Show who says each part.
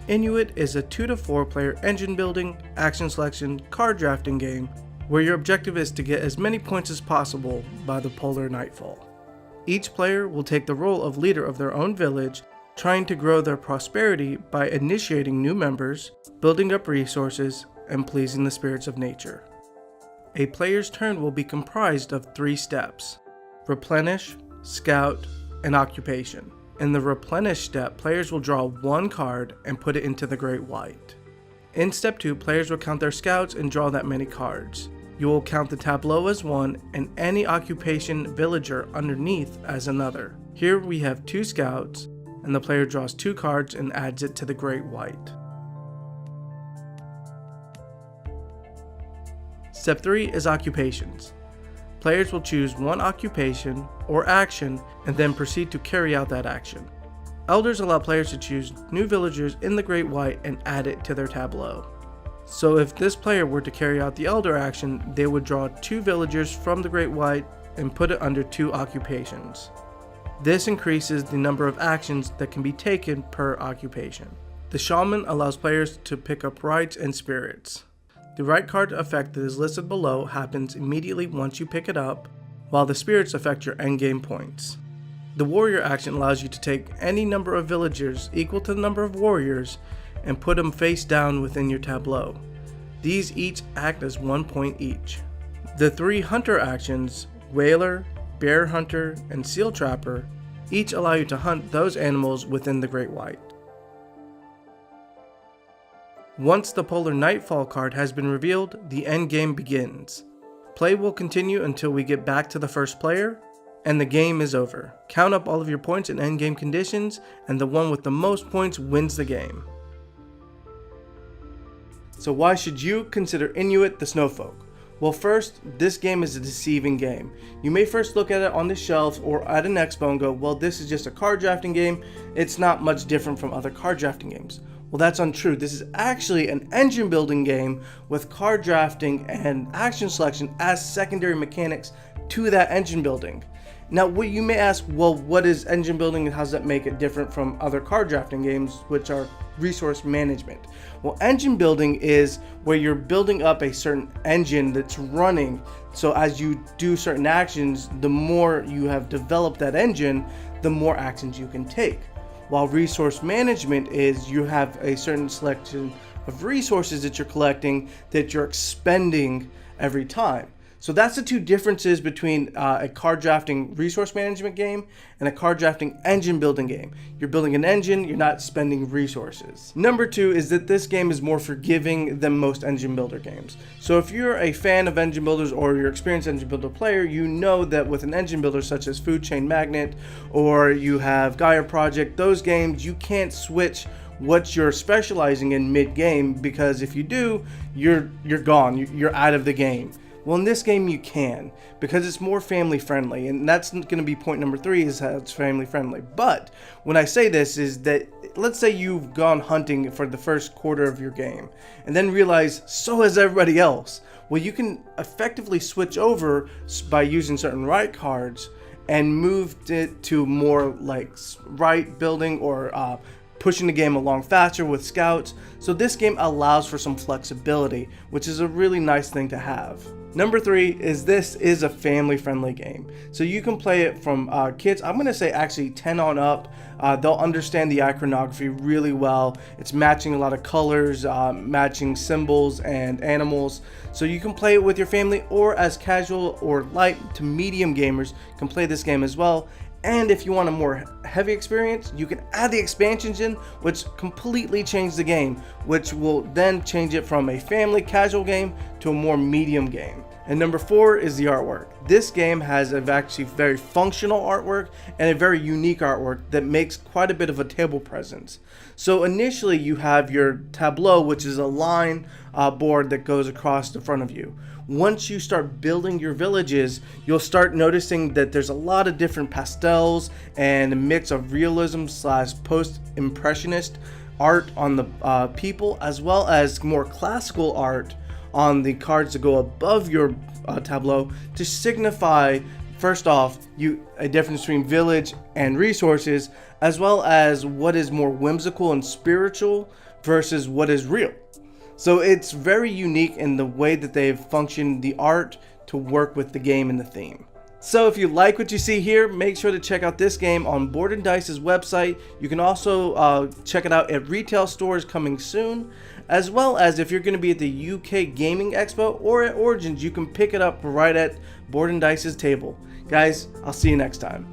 Speaker 1: Inuit is a 2 to 4 player engine building, action selection, card drafting game where your objective is to get as many points as possible by the polar nightfall. Each player will take the role of leader of their own village, trying to grow their prosperity by initiating new members, building up resources, and pleasing the spirits of nature. A player's turn will be comprised of 3 steps: replenish, scout, and occupation. In the replenish step, players will draw 1 card and put it into the Great White. In step 2, players will count their scouts and draw that many cards. You will count the tableau as 1 and any occupation villager underneath as another. Here we have 2 scouts, and the player draws 2 cards and adds it to the Great White. Step 3 is occupations. Players will choose 1 occupation or action and then proceed to carry out that action. Elders allow players to choose new villagers in the Great White and add it to their tableau. So if this player were to carry out the elder action, they would draw 2 villagers from the Great White and put it under 2 occupations. This increases the number of actions that can be taken per occupation. The shaman allows players to pick up rights and spirits. The right card effect that is listed below happens immediately once you pick it up, while the spirits affect your endgame points. The warrior action allows you to take any number of villagers equal to the number of warriors and put them face down within your tableau. These each act as 1 point each. The 3 hunter actions, whaler, bear hunter, and seal trapper, each allow you to hunt those animals within the Great White. Once the Polar Nightfall card has been revealed, the endgame begins. Play will continue until we get back to the first player, and the game is over. Count up all of your points in endgame conditions, and the one with the most points wins the game. So why should you consider Inuit the Snowfolk? Well, first, this game is a deceiving game. You may first look at it on the shelf or at an expo and go, well, this is just a card drafting game. It's not much different from other card drafting games. Well, that's untrue. This is actually an engine building game with card drafting and action selection as secondary mechanics to that engine building. Now, what you may ask, well, what is engine building and how does that make it different from other card drafting games, which are resource management? Well, engine building is where you're building up a certain engine that's running. So as you do certain actions, the more you have developed that engine, the more actions you can take. While resource management is you have a certain selection of resources that you're collecting that you're expending every time. So that's the 2 differences between a card drafting resource management game and a card drafting engine building game. You're building an engine, you're not spending resources. Number 2 is that this game is more forgiving than most engine builder games. So if you're a fan of engine builders or you're an experienced engine builder player, you know that with an engine builder such as Food Chain Magnet or you have Gaia Project, those games you can't switch what you're specializing in mid-game, because if you do, you're gone, you're out of the game. Well, in this game you can, because it's more family friendly, and that's going to be point number 3, is how it's family friendly. But when I say this is that, let's say you've gone hunting for the first quarter of your game, and then realize so has everybody else. Well, you can effectively switch over by using certain right cards and move it to more like right building or pushing the game along faster with scouts. So this game allows for some flexibility, which is a really nice thing to have. Number 3 is this is a family friendly game. So you can play it from kids, I'm going to say actually 10 on up. They'll understand the iconography really well. It's matching a lot of colors, matching symbols and animals. So you can play it with your family, or as casual or light to medium gamers can play this game as well. And if you want a more heavy experience, you can add the expansions in, which completely change the game, which will then change it from a family casual game to a more medium game. And number 4 is the artwork. This game has actually very functional artwork and a very unique artwork that makes quite a bit of a table presence. So initially you have your tableau, which is a line board that goes across the front of you. Once you start building your villages, you'll start noticing that there's a lot of different pastels and a mix of realism / post-impressionist art on the people, as well as more classical art on the cards that go above your tableau to signify, first off, a difference between village and resources, as well as what is more whimsical and spiritual versus what is real. So it's very unique in the way that they've functioned the art to work with the game and the theme. So if you like what you see here, make sure to check out this game on Board & Dice's website. You can also check it out at retail stores coming soon, as well as if you're going to be at the UK Gaming Expo or at Origins, you can pick it up right at Board & Dice's table. Guys, I'll see you next time.